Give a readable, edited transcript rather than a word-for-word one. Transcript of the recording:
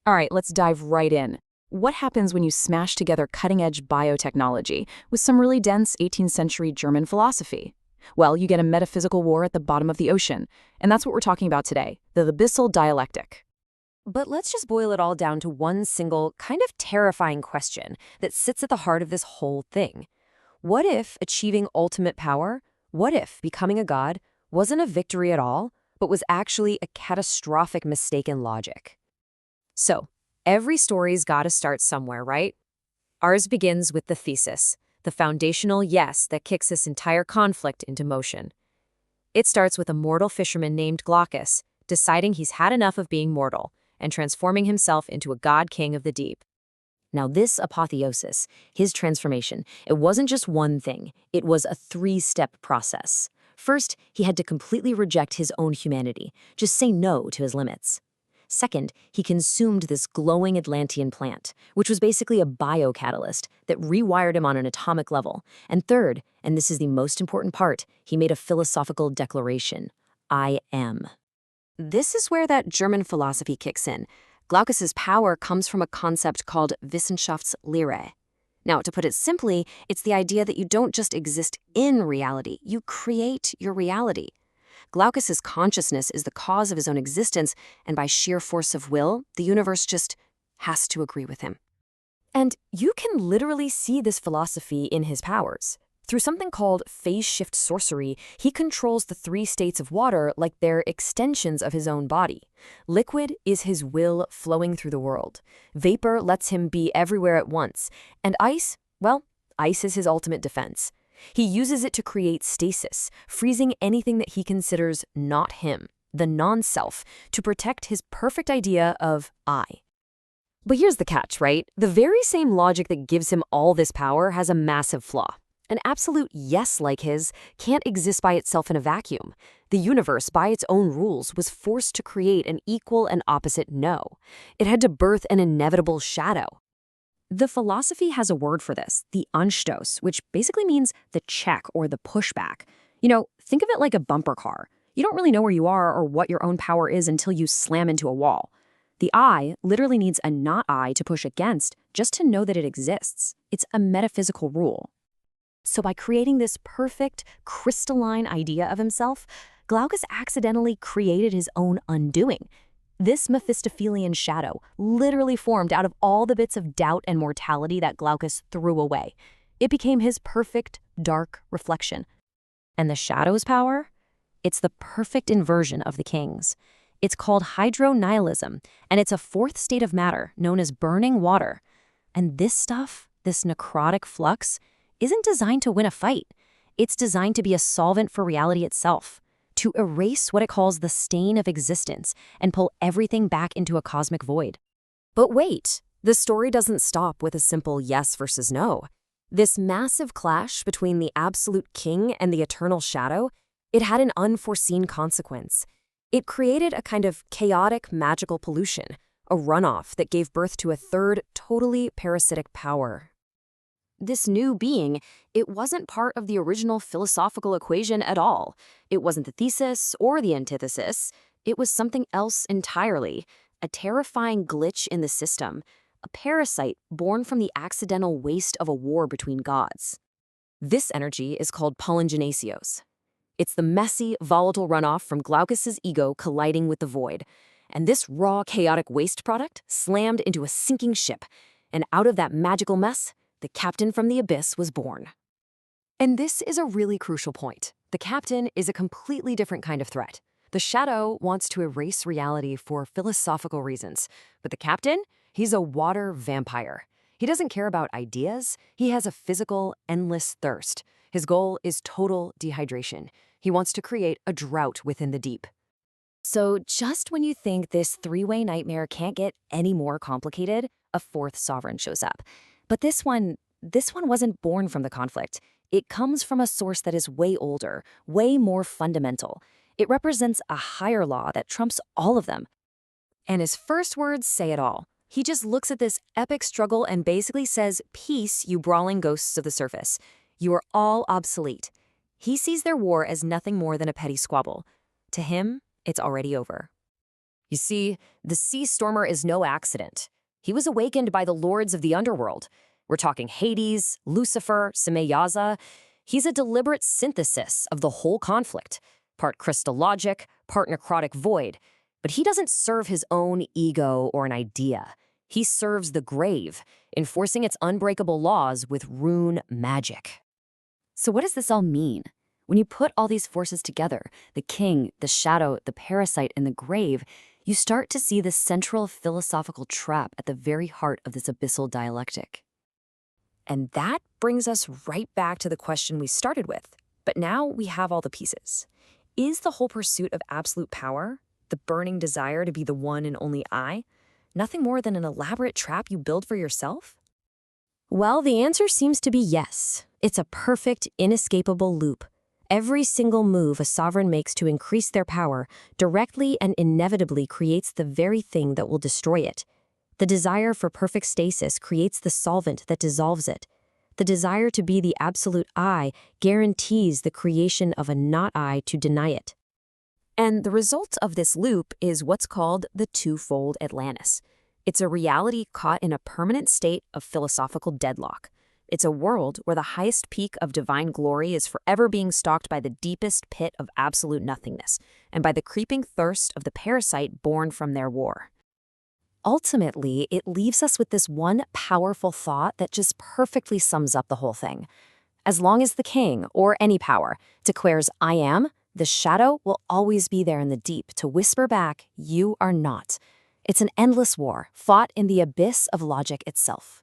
All right, let's dive right in. What happens when you smash together cutting-edge biotechnology with some really dense 18th century German philosophy? Well, you get a metaphysical war at the bottom of the ocean, and that's what we're talking about today, the abyssal dialectic. But let's just boil it all down to one single, kind of terrifying question that sits at the heart of this whole thing. What if achieving ultimate power, what if becoming a god, wasn't a victory at all, but was actually a catastrophic mistake in logic? So, every story's gotta start somewhere, right? Ours begins with the thesis, the foundational yes that kicks this entire conflict into motion. It starts with a mortal fisherman named Glaucus deciding he's had enough of being mortal and transforming himself into a god king of the deep. Now, this apotheosis, his transformation, it wasn't just one thing, it was a three-step process. First, he had to completely reject his own humanity, just say no to his limits. Second, he consumed this glowing Atlantean plant, which was basically a biocatalyst that rewired him on an atomic level. And third, and this is the most important part, he made a philosophical declaration: I am. This is where that German philosophy kicks in. Glaucus's power comes from a concept called Wissenschaftslehre. Now, to put it simply, it's the idea that you don't just exist in reality, you create your reality. Glaucus's consciousness is the cause of his own existence, and by sheer force of will, the universe just has to agree with him. And you can literally see this philosophy in his powers. Through something called phase shift sorcery, he controls the three states of water like they're extensions of his own body. Liquid is his will flowing through the world. Vapor lets him be everywhere at once. And ice, well, ice is his ultimate defense. He uses it to create stasis, freezing anything that he considers not him, the non-self, to protect his perfect idea of I. But here's the catch, right? The very same logic that gives him all this power has a massive flaw. An absolute yes like his can't exist by itself in a vacuum. The universe, by its own rules, was forced to create an equal and opposite no. It had to birth an inevitable shadow. The philosophy has a word for this, the Anstoß, which basically means the check or the pushback. Think of it like a bumper car. You don't really know where you are or what your own power is until you slam into a wall. The I literally needs a not I to push against just to know that it exists. It's a metaphysical rule. So by creating this perfect, crystalline idea of himself, Glaucus accidentally created his own undoing. This Mephistophelian shadow literally formed out of all the bits of doubt and mortality that Glaucus threw away. It became his perfect, dark reflection. And the shadow's power? It's the perfect inversion of the king's. It's called hydronihilism, and it's a fourth state of matter known as burning water. And this stuff, this necrotic flux, isn't designed to win a fight. It's designed to be a solvent for reality itself, to erase what it calls the stain of existence and pull everything back into a cosmic void. But wait, the story doesn't stop with a simple yes versus no. This massive clash between the absolute king and the eternal shadow, it had an unforeseen consequence. It created a kind of chaotic magical pollution, a runoff that gave birth to a third, totally parasitic power. This new being, it wasn't part of the original philosophical equation at all. It wasn't the thesis or the antithesis. It was something else entirely, a terrifying glitch in the system, a parasite born from the accidental waste of a war between gods. This energy is called polyngenesios. It's the messy, volatile runoff from Glaucus's ego colliding with the void. And this raw, chaotic waste product slammed into a sinking ship. And out of that magical mess, the captain from the abyss was born. And this is a really crucial point. The captain is a completely different kind of threat. The shadow wants to erase reality for philosophical reasons. But the captain, he's a water vampire. He doesn't care about ideas. He has a physical, endless thirst. His goal is total dehydration. He wants to create a drought within the deep. So just when you think this three-way nightmare can't get any more complicated, a fourth sovereign shows up. But this one wasn't born from the conflict. It comes from a source that is way older, way more fundamental. It represents a higher law that trumps all of them. And his first words say it all. He just looks at this epic struggle and basically says, "Peace, you brawling ghosts of the surface. You are all obsolete." He sees their war as nothing more than a petty squabble. To him, it's already over. You see, the sea stormer is no accident. He was awakened by the lords of the underworld. We're talking Hades, Lucifer, Semeyaza. He's a deliberate synthesis of the whole conflict, part crystal logic, part necrotic void. But he doesn't serve his own ego or an idea. He serves the grave, enforcing its unbreakable laws with rune magic. So what does this all mean? When you put all these forces together, the king, the shadow, the parasite, and the grave, you start to see the central philosophical trap at the very heart of this abyssal dialectic. And that brings us right back to the question we started with. But now we have all the pieces. Is the whole pursuit of absolute power, the burning desire to be the one and only I, nothing more than an elaborate trap you build for yourself? Well, the answer seems to be yes. It's a perfect, inescapable loop. Every single move a sovereign makes to increase their power directly and inevitably creates the very thing that will destroy it. The desire for perfect stasis creates the solvent that dissolves it. The desire to be the absolute I guarantees the creation of a not I to deny it. And the result of this loop is what's called the twofold Atlantis. It's a reality caught in a permanent state of philosophical deadlock. It's a world where the highest peak of divine glory is forever being stalked by the deepest pit of absolute nothingness, and by the creeping thirst of the parasite born from their war. Ultimately, it leaves us with this one powerful thought that just perfectly sums up the whole thing. As long as the king, or any power, declares I am, the shadow will always be there in the deep to whisper back, you are not. It's an endless war, fought in the abyss of logic itself.